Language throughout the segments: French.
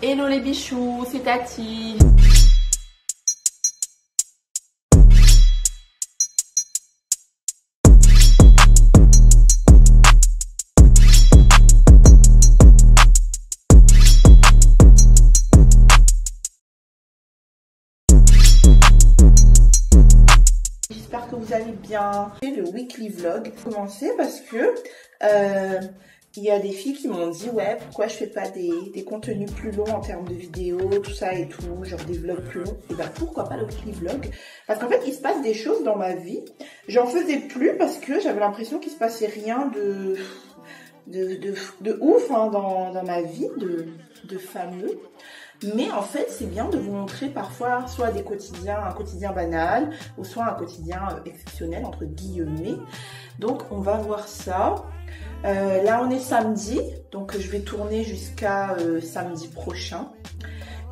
Hello les bichous, c'est Tati. J'espère que vous allez bien. C'est le weekly vlog. Commencer parce que il y a des filles qui m'ont dit ouais, pourquoi je fais pas des contenus plus longs en termes de vidéos, tout ça et tout, genre des vlogs plus longs. Et bah pourquoi pas le weekly vlog? Parce qu'en fait il se passe des choses dans ma vie. J'en faisais plus parce que j'avais l'impression qu'il se passait rien de ouf hein, dans ma vie de fameux. Mais en fait, c'est bien de vous montrer parfois soit un quotidien banal, ou soit un quotidien exceptionnel, entre guillemets. Donc, on va voir ça. Là, on est samedi, donc je vais tourner jusqu'à samedi prochain.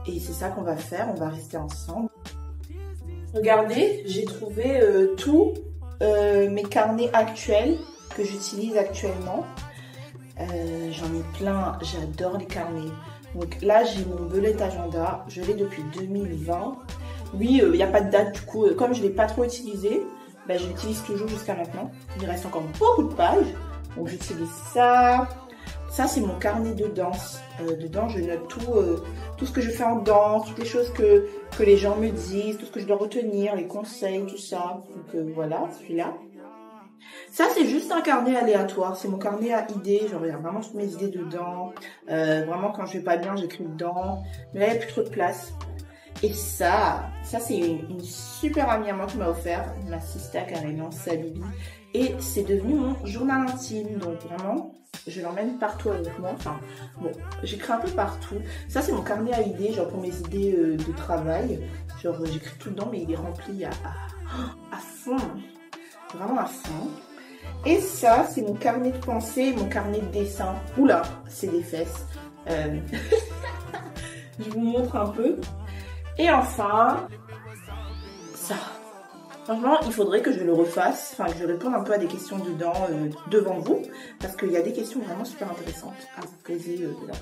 Et c'est ça qu'on va faire, on va rester ensemble. Regardez, j'ai trouvé tous mes carnets actuels que j'utilise actuellement. J'en ai plein, j'adore les carnets. Donc là, j'ai mon bullet agenda, je l'ai depuis 2020. Oui, il n'y a pas de date du coup, comme je ne l'ai pas trop utilisé, ben, je l'utilise toujours jusqu'à maintenant. Il reste encore beaucoup de pages, donc j'utilise ça. Ça, c'est mon carnet de danse. Dedans, je note tout ce que je fais en danse, toutes les choses que les gens me disent, tout ce que je dois retenir, les conseils, tout ça. Donc voilà, celui-là. Ça, c'est juste un carnet aléatoire. C'est mon carnet à idées. Genre, il y a vraiment toutes mes idées dedans. Vraiment, quand je vais pas bien, j'écris dedans. Mais là, il n'y a plus trop de place. Et ça c'est une super amie à moi qui m'a offert. Ma sister carrément, Salibi. Et c'est devenu mon journal intime. Donc, vraiment, je l'emmène partout avec moi. Enfin, bon, j'écris un peu partout. Ça, c'est mon carnet à idées, genre pour mes idées de travail. Genre, j'écris tout dedans, mais il est rempli à fond. Vraiment à fond. Et ça, c'est mon carnet de pensée, mon carnet de dessin. Oula, c'est des fesses. Je vous montre un peu. Et enfin, ça. Franchement, il faudrait que je le refasse. Enfin, que je réponde un peu à des questions dedans, devant vous. Parce qu'il y a des questions vraiment super intéressantes à vous poser dedans.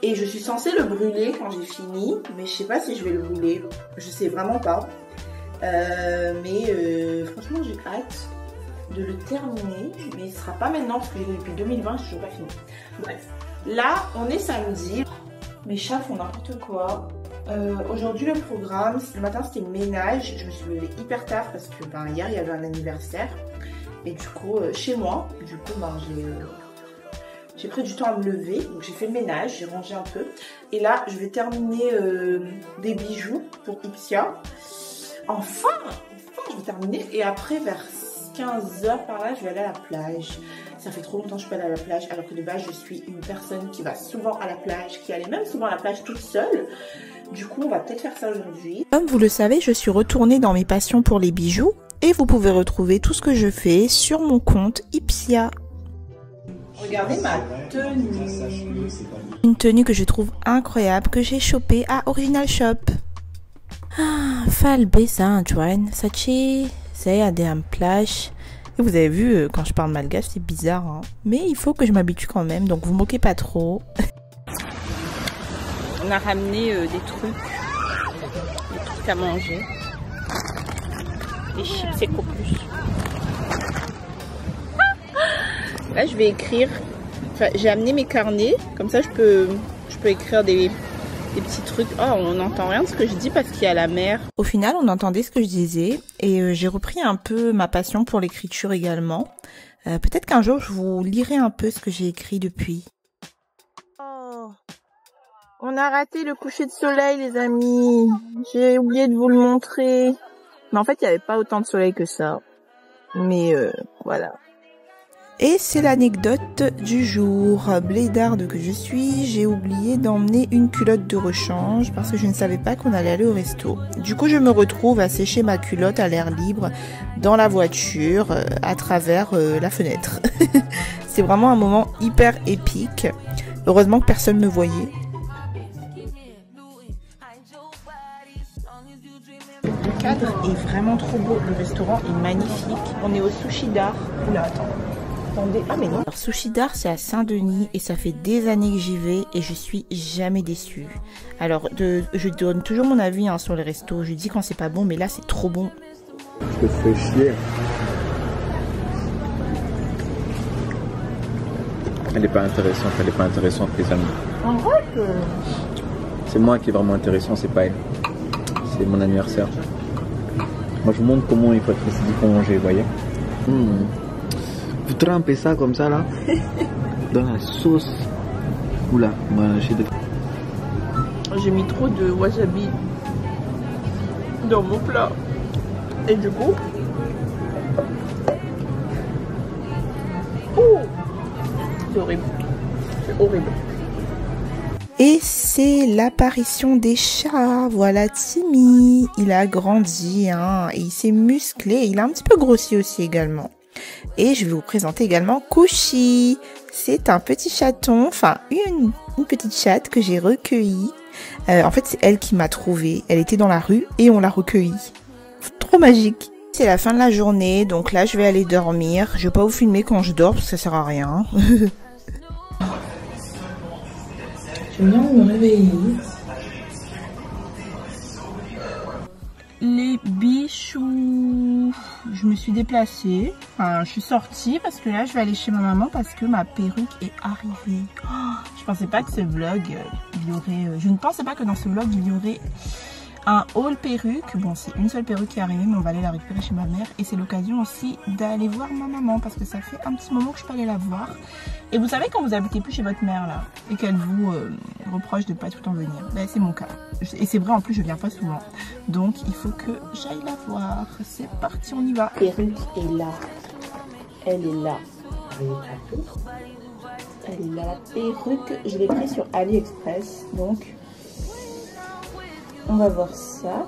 Et je suis censée le brûler quand j'ai fini. Mais je sais pas si je vais le brûler. Je sais vraiment pas. Franchement, j'ai hâte de le terminer, mais ce sera pas maintenant parce que j'ai depuis 2020, je suis toujours pas fini. Bref, là on est samedi, mes chats font n'importe quoi. Aujourd'hui le programme, le matin c'était ménage, je me suis levée hyper tard parce que hier il y avait un anniversaire et du coup chez moi, du coup j'ai pris du temps à me lever, donc j'ai fait le ménage, j'ai rangé un peu et là je vais terminer des bijoux pour Ipsia. Enfin je vais terminer et après vers 15h par là, je vais aller à la plage. Ça fait trop longtemps que je peux aller à la plage, alors que de base, je suis une personne qui va souvent à la plage, qui allait même souvent à la plage toute seule. Du coup, on va peut-être faire ça aujourd'hui. Comme vous le savez, je suis retournée dans mes passions pour les bijoux et vous pouvez retrouver tout ce que je fais sur mon compte Ipsia. Regardez ma tenue. Une tenue que je trouve incroyable, que j'ai chopée à Original Shop. Falbe San Juan, Sachi. À des plage. Et vous avez vu, quand je parle malgache, c'est bizarre, hein. Mais il faut que je m'habitue quand même, donc vous moquez pas trop. On a ramené des trucs à manger. Des chips Eco Plus. Là, je vais écrire. Enfin, j'ai amené mes carnets, comme ça je peux écrire des petits trucs. Oh, on n'entend rien de ce que je dis parce qu'il y a la mer. Au final, on entendait ce que je disais et j'ai repris un peu ma passion pour l'écriture également. Peut-être qu'un jour, je vous lirai un peu ce que j'ai écrit depuis. Oh, on a raté le coucher de soleil, les amis. J'ai oublié de vous le montrer. Mais en fait, il n'y avait pas autant de soleil que ça. Mais voilà. Et c'est l'anecdote du jour. Blédarde que je suis, j'ai oublié d'emmener une culotte de rechange parce que je ne savais pas qu'on allait aller au resto. Du coup, je me retrouve à sécher ma culotte à l'air libre dans la voiture à travers la fenêtre. C'est vraiment un moment hyper épique. Heureusement que personne ne me voyait. Le cadre est vraiment trop beau. Le restaurant est magnifique. On est au Sushi d'Art. Oula, attends. Attendez, ah mais non. Alors Sushi d'Art c'est à Saint-Denis et ça fait des années que j'y vais et je suis jamais déçue. Alors je donne toujours mon avis hein, sur les restos, je dis quand c'est pas bon mais là c'est trop bon. Je te fais chier. Elle est pas intéressante les amis. En vrai que... C'est moi qui est vraiment intéressant, c'est pas elle. C'est mon anniversaire. Moi je vous montre comment il faut être précis pour manger, vous voyez. Vous trempez ça comme ça là dans la sauce. Oula, voilà, j'ai mis trop de wasabi dans mon plat. Et du coup... Oh, c'est horrible. C'est horrible. Et c'est l'apparition des chats. Voilà Timmy. Il a grandi hein, et il s'est musclé. Il a un petit peu grossi aussi également. Et je vais vous présenter également Kushi. C'est un petit chaton, enfin une petite chatte que j'ai recueillie. En fait, c'est elle qui m'a trouvée. Elle était dans la rue et on l'a recueillie. Trop magique. C'est la fin de la journée, donc là je vais aller dormir. Je vais pas vous filmer quand je dors parce que ça sert à rien. Je viens de me réveiller. Les bichous. Je me suis déplacée. Enfin, je suis sortie parce que là, je vais aller chez ma maman parce que ma perruque est arrivée. Oh, je pensais pas que ce vlog, il y aurait... je ne pensais pas que dans ce vlog, il y aurait un haul perruque. Bon, c'est une seule perruque qui est arrivée, mais on va aller la récupérer chez ma mère. Et c'est l'occasion aussi d'aller voir ma maman parce que ça fait un petit moment que je peux aller la voir. Et vous savez quand vous habitez plus chez votre mère là et qu'elle vous reproche de pas tout le temps venir, ben, c'est mon cas. Et c'est vrai en plus je viens pas souvent. Donc il faut que j'aille la voir. C'est parti, on y va. La perruque est là. Elle est là. Elle est là. La perruque, je l'ai prise sur AliExpress. Donc on va voir ça.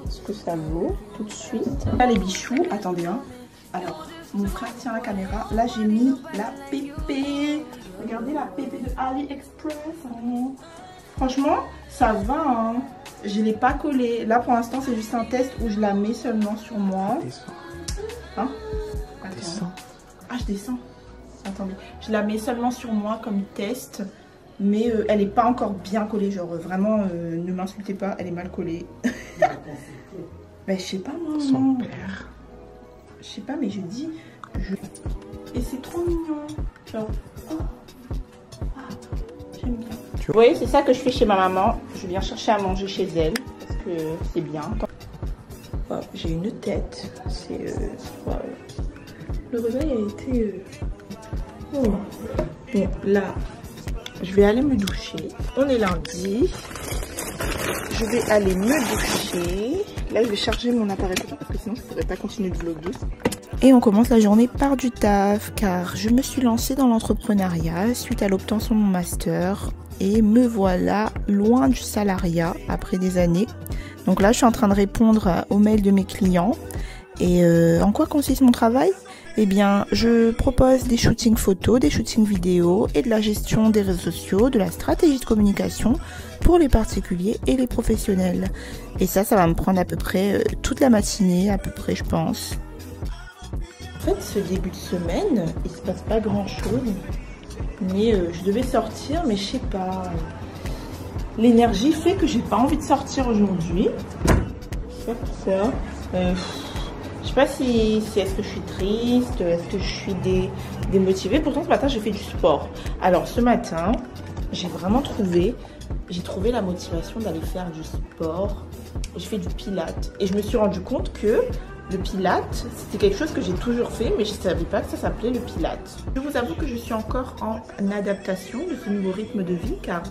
Ce que ça vaut tout de suite. Là les bichous, attendez hein. Alors mon frère tient la caméra. Là, j'ai mis la pépé. Regardez la pépé de AliExpress. Hein. Franchement, ça va. Hein. Je ne l'ai pas collée. Là, pour l'instant, c'est juste un test où je la mets seulement sur moi. Hein? Attends. Ah, je descends. Attendez. Je la mets seulement sur moi comme test. Mais elle n'est pas encore bien collée. Genre, vraiment, ne m'insultez pas. Elle est mal collée. Ben, je sais pas, moi. Son père. Je sais pas, mais je dis... Et c'est trop mignon. Genre... Oh. Ah, j'aime bien. Vous voyez, c'est ça que je fais chez ma maman. Je viens chercher à manger chez elle. Parce que c'est bien. Oh, j'ai une tête. C'est... le réveil a été... Oh. Bon, là, je vais aller me doucher. On est lundi. Je vais aller me doucher. Là, je vais charger mon appareil photo parce que sinon, je ne pourrais pas continuer de vlogger. Et on commence la journée par du taf car je me suis lancée dans l'entrepreneuriat suite à l'obtention de mon master. Et me voilà loin du salariat après des années. Donc là, je suis en train de répondre aux mails de mes clients. Et en quoi consiste mon travail ? Eh bien, je propose des shootings photos, des shootings vidéo et de la gestion des réseaux sociaux, de la stratégie de communication pour les particuliers et les professionnels. Et ça va me prendre à peu près toute la matinée, à peu près, je pense. En fait, ce début de semaine, il se passe pas grand-chose. Mais je devais sortir, mais je sais pas. L'énergie fait que j'ai pas envie de sortir aujourd'hui. C'est pour ça. Je sais pas si est-ce que je suis triste, est-ce que je suis démotivée. Pourtant ce matin j'ai fait du sport. Alors ce matin j'ai trouvé la motivation d'aller faire du sport. J'ai fait du pilates et je me suis rendu compte que le pilates c'était quelque chose que j'ai toujours fait, mais je savais pas que ça s'appelait le pilates. Je vous avoue que je suis encore en adaptation de ce nouveau rythme de vie car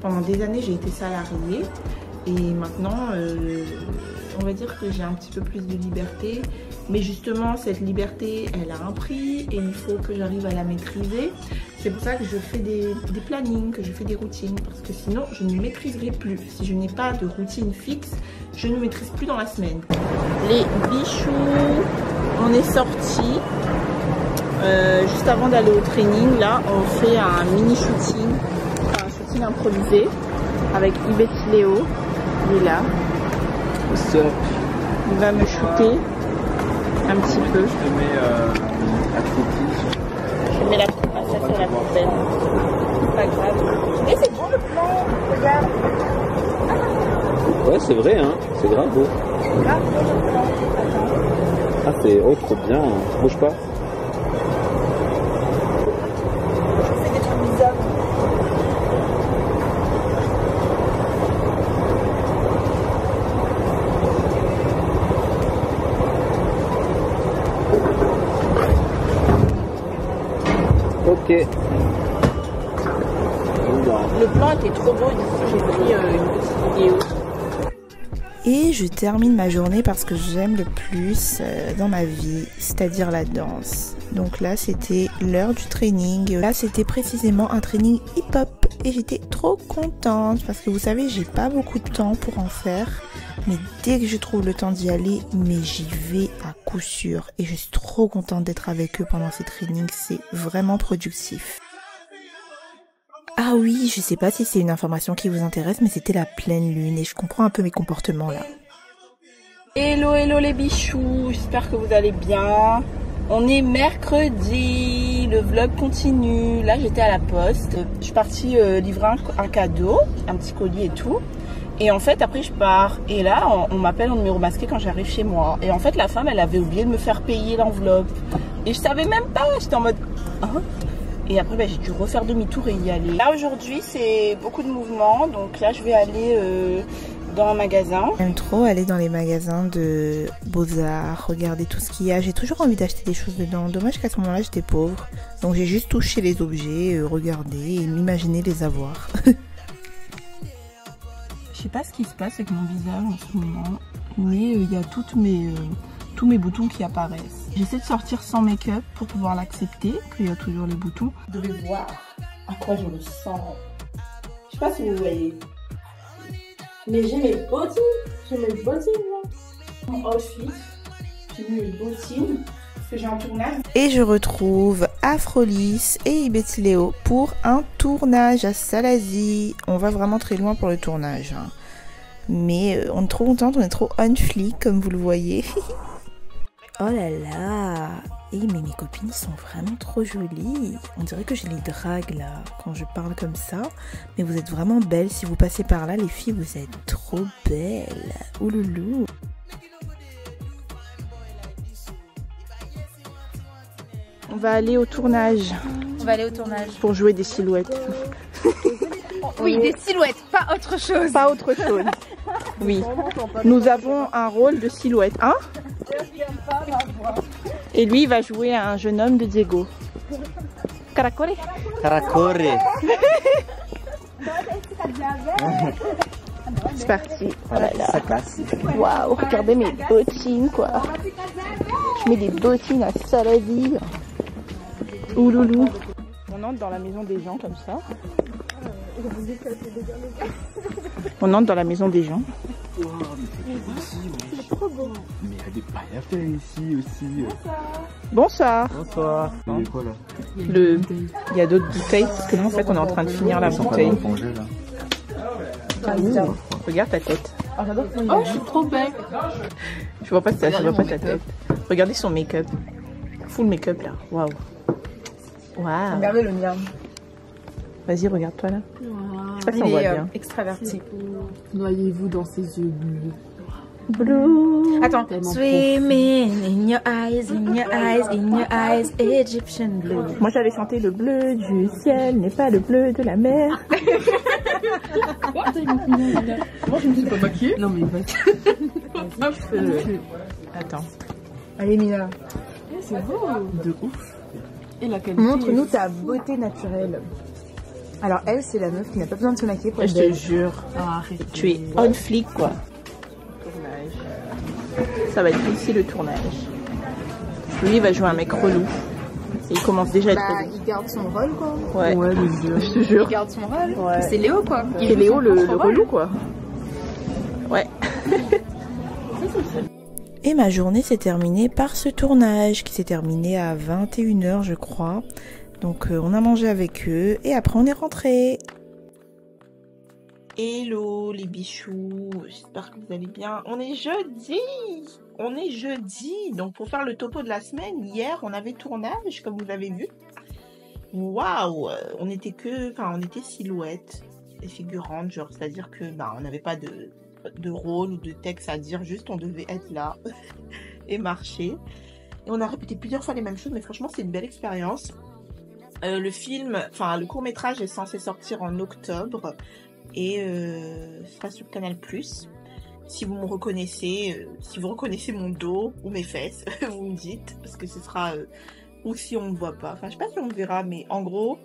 pendant des années j'ai été salariée. Et maintenant, on va dire que j'ai un petit peu plus de liberté. Mais justement, cette liberté, elle a un prix et il faut que j'arrive à la maîtriser. C'est pour ça que je fais des plannings, que je fais des routines. Parce que sinon, je ne maîtriserai plus. Si je n'ai pas de routine fixe, je ne maîtrise plus dans la semaine. Les bichous, on est sortis. Juste avant d'aller au training, là, on fait un mini shooting. Un shooting improvisé avec Ibet Léo. Il est là. What's up? Il va me shooter un petit peu. Je te mets athlétique. Je mets la petite pasta sur la poubelle. C'est pas grave. Et c'est beau le plan, regarde. Ouais, c'est vrai, hein. C'est grave beau. C'est grave beau le plan. Attends. Ah, c'est trop bien. Bouge pas. Je fais des trucs bizarres. Ok. Le plan était trop beau d'ici, j'ai pris une petite vidéo. Et je termine ma journée parce que j'aime le plus dans ma vie, c'est-à-dire la danse. Donc là, c'était l'heure du training. Là, c'était précisément un training hip-hop. Et j'étais trop contente parce que vous savez, j'ai pas beaucoup de temps pour en faire. Mais dès que je trouve le temps d'y aller, mais j'y vais à coup sûr. Et je suis trop contente d'être avec eux pendant ces trainings. C'est vraiment productif. Ah oui, je sais pas si c'est une information qui vous intéresse, mais c'était la pleine lune et je comprends un peu mes comportements là. Hello, hello les bichous, j'espère que vous allez bien. On est mercredi, le vlog continue. Là, j'étais à la poste. Je suis partie livrer un cadeau, un petit colis et tout. Et en fait, après, je pars. Et là, on m'appelle en numéro masqué quand j'arrive chez moi. Et en fait, la femme, elle avait oublié de me faire payer l'enveloppe. Et je savais même pas. J'étais en mode... Hein? Et après, j'ai dû refaire demi-tour et y aller. Là, aujourd'hui, c'est beaucoup de mouvements. Donc là, je vais aller dans un magasin. J'aime trop aller dans les magasins de Beaux-Arts, regarder tout ce qu'il y a. J'ai toujours envie d'acheter des choses dedans. Dommage qu'à ce moment-là, j'étais pauvre. Donc j'ai juste touché les objets, regardé et m'imaginer les avoir. Je sais pas ce qui se passe avec mon visage en ce moment. Mais il y a tous mes boutons qui apparaissent. J'essaie de sortir sans make-up pour pouvoir l'accepter, qu'il y a toujours les boutons. Vous devez voir à quoi je me sens. Je sais pas si vous voyez. Mais j'ai mes bottines. J'ai mes bottines là. Mon outfit. J'ai mis mes bottines. Parce que j'ai un tournage. Et je retrouve Afrolis et Ibeti Léo pour un tournage à Salazie. On va vraiment très loin pour le tournage. Hein. Mais on est trop contente, on est trop on flic comme vous le voyez. Oh là là. Mais mes copines sont vraiment trop jolies. On dirait que je les drague là quand je parle comme ça. Mais vous êtes vraiment belles. Si vous passez par là, les filles, vous êtes trop belles. Ouloulou. On va aller au tournage. On va aller au tournage. Pour jouer des silhouettes. Oui, des silhouettes, pas autre chose. Pas autre chose. Oui. Nous avons un rôle de silhouette. Hein? Et lui, il va jouer à un jeune homme de Diego. Caracore? Caracore. C'est parti. Oh là là. Ça classe. Waouh, regardez mes bottines, quoi. Je mets des bottines à Salazie. Ouloulou. On entre dans la maison des gens comme ça. On entre dans la maison des gens. C'est trop beau. Mais il y a des pailles à faire ici aussi. Bonsoir. Bonsoir. Il y a quoi là? Il y a d'autres bouteilles parce que là en fait on est en train de finir la bouteille. Regarde ta tête. Oh, je suis trop belle. Je vois pas ça, je vois pas ta tête. Regardez son make-up. Full make-up là. Waouh. Waouh. Regardez le mien. Vas-y, regarde-toi là. Je sais pas si on voit bien. Extraverti. Noyez-vous dans ses yeux bleus. Blue. Attends. Swimming in your eyes, in your eyes, in your eyes, Egyptian blue. Moi j'avais chanté le bleu du ciel n'est pas le bleu de la mer. Moi je me suis pas maquillée. Non mais Attends. Allez Mina. c'est beau. De ouf. Et la qualité. Montre-nous ta beauté naturelle. Alors elle, c'est la meuf qui n'a pas besoin de se maquiller pour être Je te belle. jure. Ah, arrête. Tu es on flic quoi. Ça va être ici le tournage. Lui il va jouer un mec relou. Et il commence déjà à être relou. Il garde son rôle quoi. Ouais. Ouais, le jeu. Je te jure. Il garde son rôle. Ouais. C'est Léo quoi. C'est Léo le relou quoi. Ouais. Et ma journée s'est terminée par ce tournage qui s'est terminé à 21 h je crois. Donc on a mangé avec eux et après on est rentré. Hello les bichous, j'espère que vous allez bien. On est jeudi. On est jeudi. Donc pour faire le topo de la semaine, hier on avait tournage comme vous l'avez vu. waouh, on était silhouette et figurante, genre, c'est-à-dire que on n'avait pas de rôle ou de texte à dire, juste on devait être là et marcher. Et on a répété plusieurs fois les mêmes choses, mais franchement, c'est une belle expérience. Le court-métrage est censé sortir en octobre et sera sur Canal+. Si vous me reconnaissez, si vous reconnaissez mon dos ou mes fesses, vous me dites, parce que ce sera... ou si on ne me voit pas. Enfin, je sais pas si on me verra, mais en gros,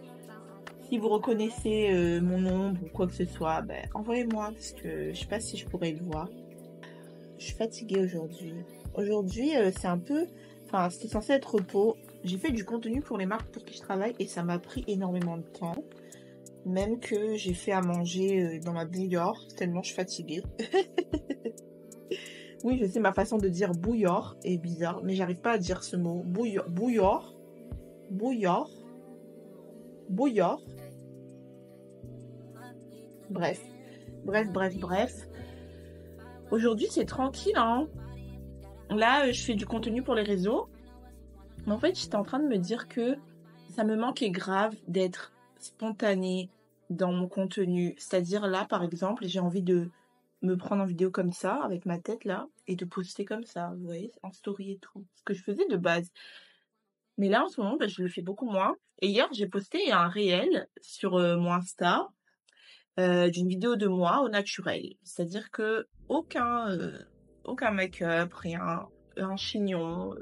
si vous reconnaissez mon ombre ou quoi que ce soit, envoyez-moi, parce que je sais pas si je pourrais le voir. Je suis fatiguée aujourd'hui. Aujourd'hui, c'est un peu... Enfin, c'était censé être repos. J'ai fait du contenu pour les marques pour qui je travaille et ça m'a pris énormément de temps. Même que j'ai fait à manger dans ma bouilloire, tellement je suis fatiguée. Oui, je sais, ma façon de dire bouilloire est bizarre, mais j'arrive pas à dire ce mot. Bouilloire. Bref. Aujourd'hui, c'est tranquille, hein. Là, je fais du contenu pour les réseaux. Mais en fait, j'étais en train de me dire que ça me manquait grave d'être spontanée dans mon contenu. C'est-à-dire là, par exemple, j'ai envie de me prendre en vidéo comme ça, avec ma tête là, et de poster comme ça, vous voyez, en story et tout. Ce que je faisais de base. Mais là, en ce moment, je le fais beaucoup moins. Et hier, j'ai posté un réel sur mon Insta d'une vidéo de moi au naturel. C'est-à-dire que aucun make-up, rien, un chignon,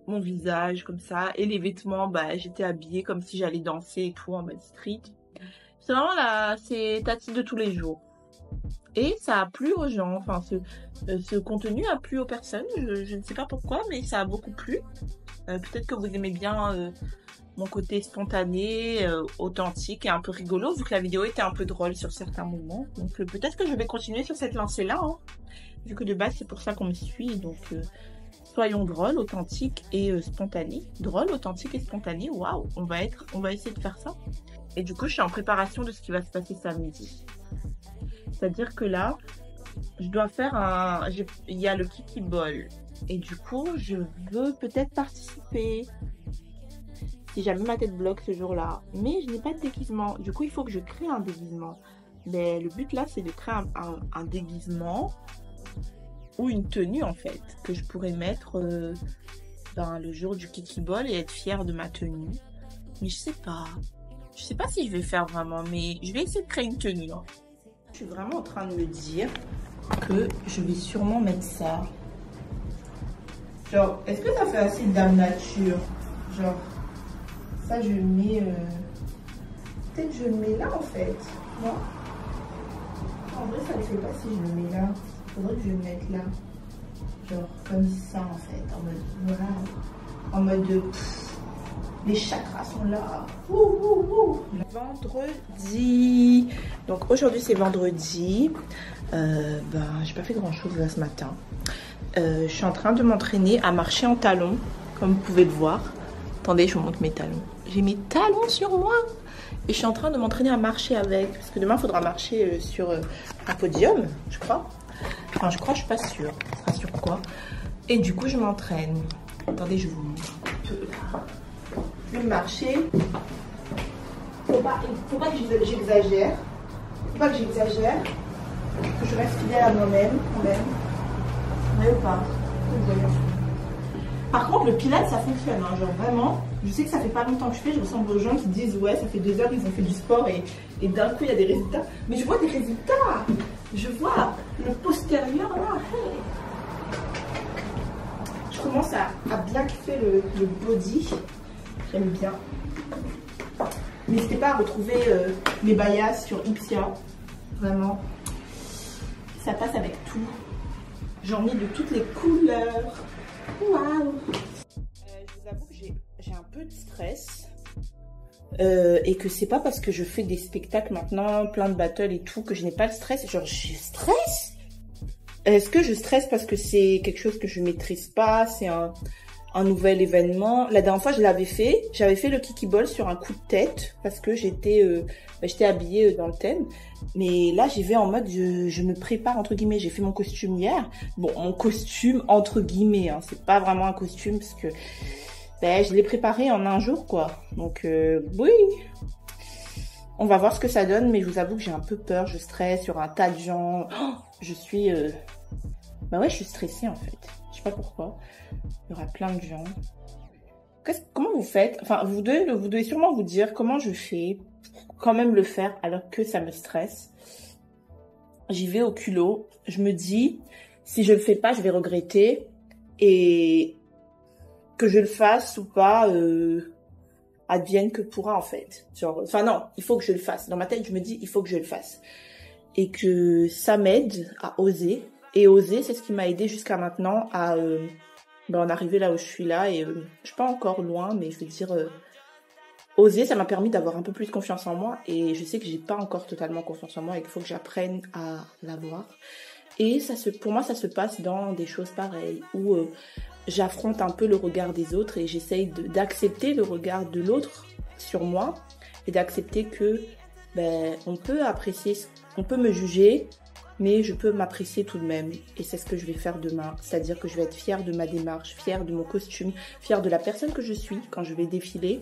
mon visage comme ça, et les vêtements, j'étais habillée comme si j'allais danser et tout en mode street. C'est vraiment là, c'est Tati de tous les jours. Et ça a plu aux gens, enfin ce contenu a plu aux personnes, je ne sais pas pourquoi, mais ça a beaucoup plu. Peut-être que vous aimez bien mon côté spontané, authentique et un peu rigolo, vu que la vidéo était un peu drôle sur certains moments. Donc peut-être que je vais continuer sur cette lancée-là, hein, vu que de base c'est pour ça qu'on me suit, donc... soyons drôles, authentiques et spontanés. Drôles, authentiques et spontanés, waouh, on va essayer de faire ça. Et du coup, je suis en préparation de ce qui va se passer samedi. C'est-à-dire que là, je dois faire il y a le Kiki Ball. Et du coup, je veux peut-être participer. Si jamais ma tête bloque ce jour-là. Mais je n'ai pas de déguisement. Du coup, il faut que je crée un déguisement. Mais le but là, c'est de créer un déguisement ou une tenue en fait que je pourrais mettre le jour du Kiki Ball et être fière de ma tenue. Mais je sais pas si je vais faire vraiment, mais je vais essayer de créer une tenue, hein. Je suis vraiment en train de me dire que je vais sûrement mettre ça. Genre, est-ce que ça fait assez de dame nature? Genre, ça je le mets peut-être je le mets là en fait, non? En vrai ça ne fait pas si je le mets là. Faudrait que je le mette là, genre comme ça en fait, en mode voilà, en mode les chakras sont là. Vendredi, donc aujourd'hui c'est vendredi. J'ai pas fait grand chose là ce matin. Je suis en train de m'entraîner à marcher en talons, comme vous pouvez le voir. Attendez, je vous montre mes talons. J'ai mes talons sur moi et je suis en train de m'entraîner à marcher avec, parce que demain il faudra marcher sur un podium, je crois. Enfin, je crois, je suis pas sûre. Ce sera sur quoi? Et du coup, je m'entraîne. Attendez, je vous montre un peu. Je vais marcher. Faut pas que j'exagère. Que je reste fidèle à moi-même, quand même. Ouais ou pas? Par contre, le pilates, ça fonctionne. Hein. Genre vraiment, je sais que ça fait pas longtemps que je fais. Je ressemble aux gens qui disent, ouais, ça fait 2 heures qu'ils ont fait du sport et d'un coup, il y a des résultats. Mais je vois des résultats. Je vois le postérieur là. Hey. Je commence à bien kiffer le body. J'aime bien. N'hésitez pas à retrouver mes bayas sur Ipsia. Vraiment. Ça passe avec tout. J'en mets de toutes les couleurs. Waouh. Je vous avoue que j'ai un peu de stress. Et que c'est pas parce que je fais des spectacles maintenant, plein de battles et tout, que je n'ai pas le stress. Genre, je stresse? Est-ce que je stresse parce que c'est quelque chose que je maîtrise pas? C'est un nouvel événement. La dernière fois, j'avais fait le Kiki Ball sur un coup de tête parce que j'étais habillée dans le thème. Mais là, j'y vais en mode, je me prépare, entre guillemets. J'ai fait mon costume hier. Bon, mon costume, entre guillemets, hein, c'est pas vraiment un costume parce que ben, je l'ai préparé en un jour, quoi. Donc, oui. On va voir ce que ça donne, mais je vous avoue que j'ai un peu peur. Je stresse sur un tas de gens. Oh, je suis... Bah ouais, je suis stressée, en fait. Je sais pas pourquoi. Il y aura plein de gens. Comment vous faites? Enfin, vous devez sûrement vous dire comment je fais pour quand même le faire alors que ça me stresse. J'y vais au culot. Je me dis, si je le fais pas, je vais regretter. Et que je le fasse ou pas, advienne que pourra, en fait. Genre, enfin non, il faut que je le fasse. Dans ma tête, je me dis, il faut que je le fasse. Et que ça m'aide à oser. Et oser, c'est ce qui m'a aidé jusqu'à maintenant à en arriver là où je suis là. Et je suis pas encore loin, mais je veux dire... oser, ça m'a permis d'avoir un peu plus de confiance en moi. Et je sais que j'ai pas encore totalement confiance en moi et qu'il faut que j'apprenne à l'avoir. Et pour moi, ça se passe dans des choses pareilles, où j'affronte un peu le regard des autres et j'essaye d'accepter le regard de l'autre sur moi et d'accepter que on peut apprécier, on peut me juger, mais je peux m'apprécier tout de même. Et c'est ce que je vais faire demain, c'est-à-dire que je vais être fière de ma démarche, fière de mon costume, fière de la personne que je suis quand je vais défiler.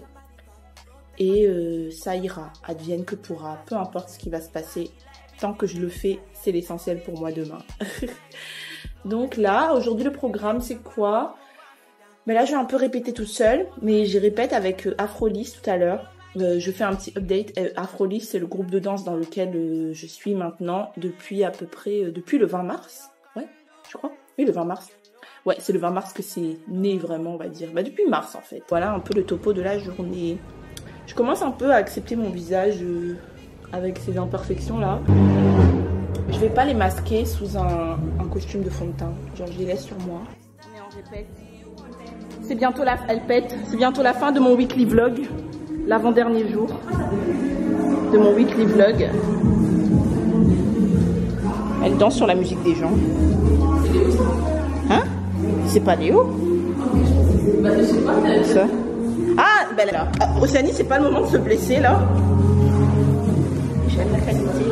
Et ça ira, advienne que pourra, peu importe ce qui va se passer. Tant que je le fais, c'est l'essentiel pour moi demain. Donc là, aujourd'hui, le programme, c'est quoi? Ben là, je vais un peu répéter toute seule, mais je répète avec Afrolis tout à l'heure. Je fais un petit update. Afrolis, c'est le groupe de danse dans lequel je suis maintenant depuis à peu près... depuis le 20 mars. Ouais, je crois. Oui, le 20 mars. Ouais, c'est le 20 mars que c'est né vraiment, on va dire. Bah, depuis mars, en fait. Voilà un peu le topo de la journée. Je commence un peu à accepter mon visage... avec ces imperfections là. Je vais pas les masquer sous un costume de fond de teint. Genre je les laisse sur moi. Mais on répète. C'est bientôt elle pète. C'est bientôt la fin de mon weekly vlog. L'avant-dernier jour de mon weekly vlog. Elle danse sur la musique des gens. Hein? C'est pas Léo? Ça. Ah, ben là. Océanie, c'est pas le moment de se blesser là. J'aime la qualité.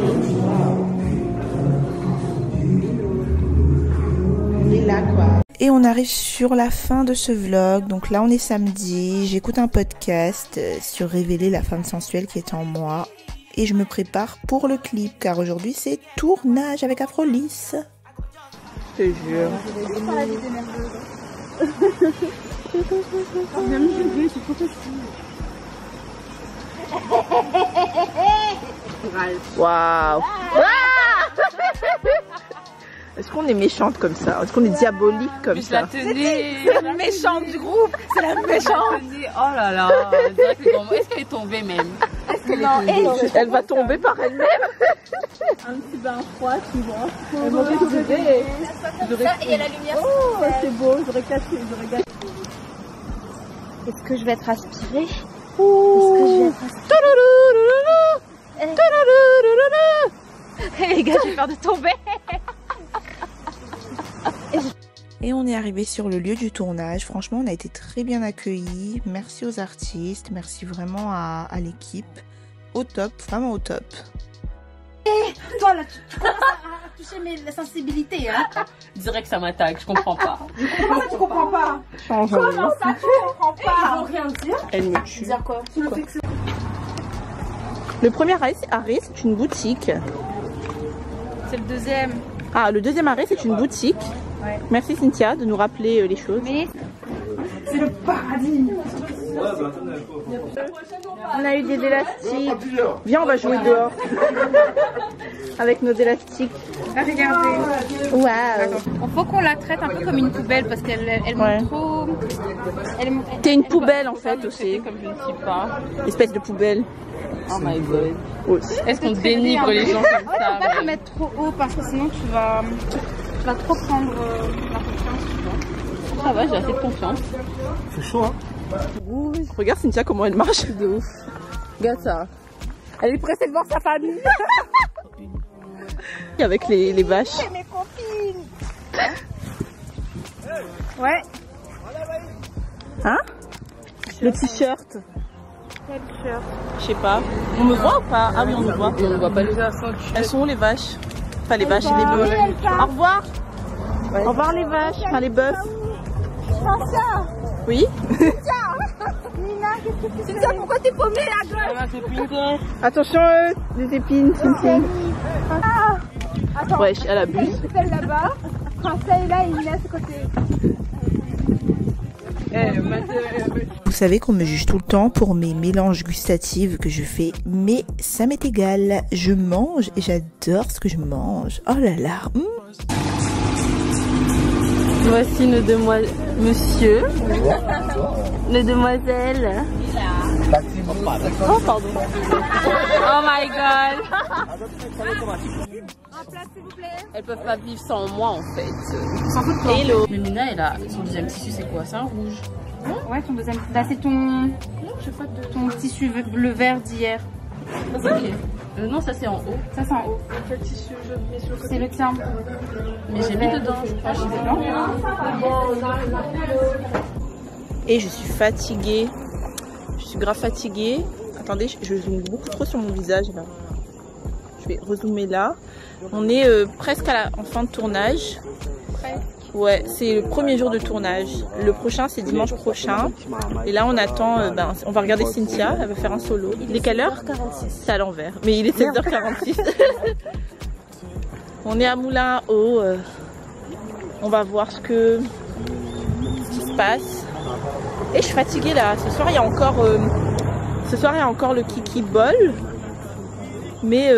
On est là quoi. Et on arrive sur la fin de ce vlog. Donc là on est samedi. J'écoute un podcast sur Révéler la femme sensuelle qui est en moi. Et je me prépare pour le clip. Car aujourd'hui c'est tournage avec Afrolis. Je te jure. Waouh! Est-ce qu'on est méchante comme ça? Est-ce qu'on est diabolique comme ça? C'est la méchante du groupe! C'est la méchante! Oh là là! Est-ce qu'elle est tombée même? Elle va tomber par elle-même! Un petit bain froid, tu vois. Elle va tomber! Ça, et il y a la lumière. Oh, c'est beau, j'aurais gâché. Est-ce que je vais être aspirée? Hey, les gars, j'ai peur de tomber. Et on est arrivé sur le lieu du tournage. Franchement, on a été très bien accueillis. Merci aux artistes, merci vraiment à l'équipe. Au top, vraiment au top. Toi là, tu commences à toucher la sensibilité, hein. Je dirais que ça m'attaque, je comprends pas. Comment ça tu comprends pas? Comment ça tu comprends pas? Ils vont rien dire. Elle me tue. Dire quoi? Le premier arrêt, c'est une boutique. C'est le deuxième. Ah, le deuxième arrêt, c'est une boutique. Ouais. Merci Cynthia de nous rappeler les choses. Mais C'est le paradis. On a eu des élastiques. Viens, on va jouer dehors. Avec nos élastiques. ah, regardez. Waouh. Il faut qu'on la traite un peu comme une poubelle parce qu'elle monte trop. T'es une poubelle en fait aussi. Comme je ne suis pas. Espèce de poubelle. Oh my god. Aussi. Est-ce qu'on dénigre les gens comme Ouais, ça? faut pas te mettre trop haut parce que sinon tu vas trop prendre la confiance, tu vois. Ça va, j'ai assez de confiance. C'est chaud, hein? Regarde Cynthia comment elle marche. De ouf. Regarde ça. Elle est pressée de voir sa famille. Avec les vaches. Mes copines. Ouais. Hein? Le t-shirt. Quel t-shirt? Je sais pas. On me voit ou pas? Ah oui, on me voit. On ne voit pas les vaches. Elles sont où les vaches? Enfin les vaches et les bœufs. Au revoir. Au revoir les vaches. Enfin les bœufs. Oui. Cynthia, pourquoi t'es paumée à gauche? Attention, les épines, Cynthia. Attends, wesh, elle abuse. Celle là-bas, quand celle là, il est à ce côté. Vous savez qu'on me juge tout le temps pour mes mélanges gustatifs que je fais, mais ça m'est égal. Je mange et j'adore ce que je mange. Oh là là. Voici nos demoiselles, monsieur, nos demoiselles. Oh pardon. Oh my god. Un plat s'il vous plaît. Elles peuvent pas vivre sans moi en fait. Hello. Mais Mina, elle a son deuxième tissu, c'est quoi? C'est un rouge. Ouais, ton deuxième. Là, c'est ton tissu bleu vert d'hier. Non, ça c'est en haut. Ça, c'est en haut. C'est le tien. Mais j'ai mis dedans, je crois. J'ai mis dedans. Et je suis fatiguée. Je suis grave fatiguée. Attendez, je zoome beaucoup trop sur mon visage là. Je vais rezoomer là. On est presque en fin de tournage. Ouais, c'est le premier jour de tournage. Le prochain, c'est dimanche prochain. Et là, on attend, on va regarder Cynthia. Elle va faire un solo. Il est quelle heure? 7h46. C'est à l'envers. Mais il est 7h46. On est à Moulin à Eau. On va voir ce qui se passe. Et je suis fatiguée là. Ce soir, il y a encore le Kiki Ball. Mais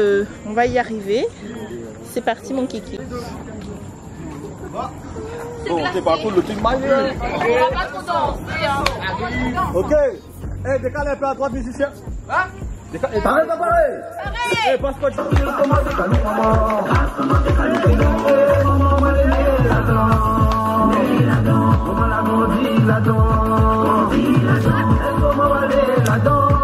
on va y arriver. C'est parti mon Kiki. Bon, c'est pas cool le film. On va pas trop danser, hein. Ok. Eh, décale un peu à droite, musicien. Hein? Décale. Pareil, pareil. Eh, passe-moi du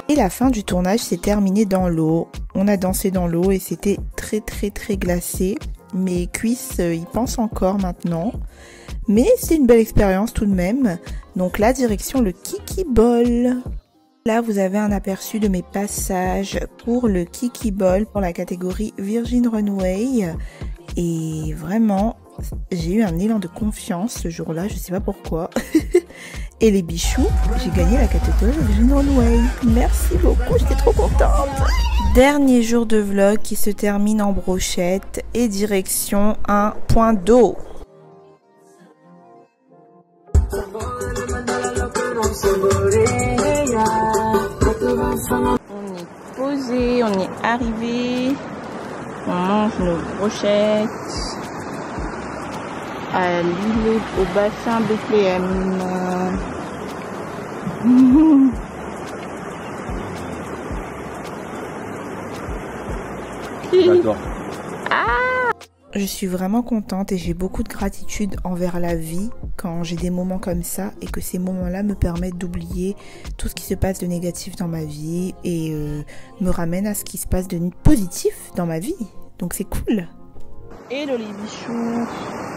Et la fin du tournage s'est terminée dans l'eau. On a dansé dans l'eau et c'était très très très glacé. Mes cuisses y pensent encore maintenant. Mais c'est une belle expérience tout de même. Donc là, direction le Kiki Ball. Là, vous avez un aperçu de mes passages pour le Kiki Ball pour la catégorie Virgin Runway. Et vraiment, j'ai eu un élan de confiance ce jour-là, je sais pas pourquoi. Et les bichoux, j'ai gagné la catégorie Virgin Runway. Merci beaucoup, j'étais trop contente. Dernier jour de vlog qui se termine en brochette et direction un point d'eau. On est posé, on est arrivé. On mange nos brochettes à l'île au bassin Bethléem. J'adore. Je suis vraiment contente et j'ai beaucoup de gratitude envers la vie quand j'ai des moments comme ça et que ces moments-là me permettent d'oublier tout ce qui se passe de négatif dans ma vie et me ramènent à ce qui se passe de positif dans ma vie. Donc c'est cool. Hello les bichous.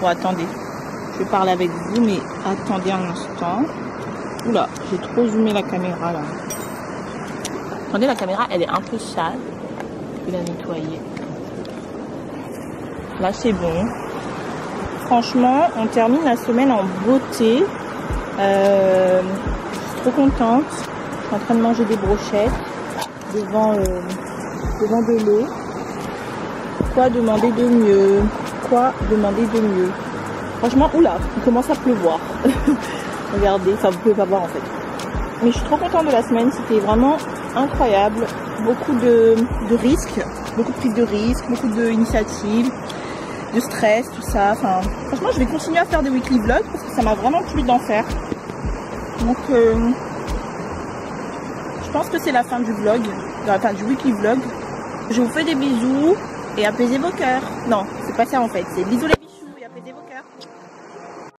Bon attendez, je vais parler avec vous mais attendez un instant. Oula, j'ai trop zoomé la caméra là. Attendez, la caméra elle est un peu sale. Je vais la nettoyer. Là c'est bon. Franchement, on termine la semaine en beauté. Je suis trop contente. Je suis en train de manger des brochettes devant de l'eau. Quoi demander de mieux? Quoi demander de mieux? Franchement, oula, il commence à pleuvoir. Regardez, ça vous pouvez pas voir en fait. Mais je suis trop contente de la semaine, c'était vraiment incroyable. Beaucoup de risques, beaucoup de prises de risques, beaucoup d'initiatives, de stress, tout ça. Enfin, franchement, je vais continuer à faire des weekly vlogs parce que ça m'a vraiment plu d'en faire. Donc, je pense que c'est la fin du vlog, enfin du weekly vlog. Je vous fais des bisous et apaisez vos cœurs. Non, c'est pas ça en fait, c'est bisous les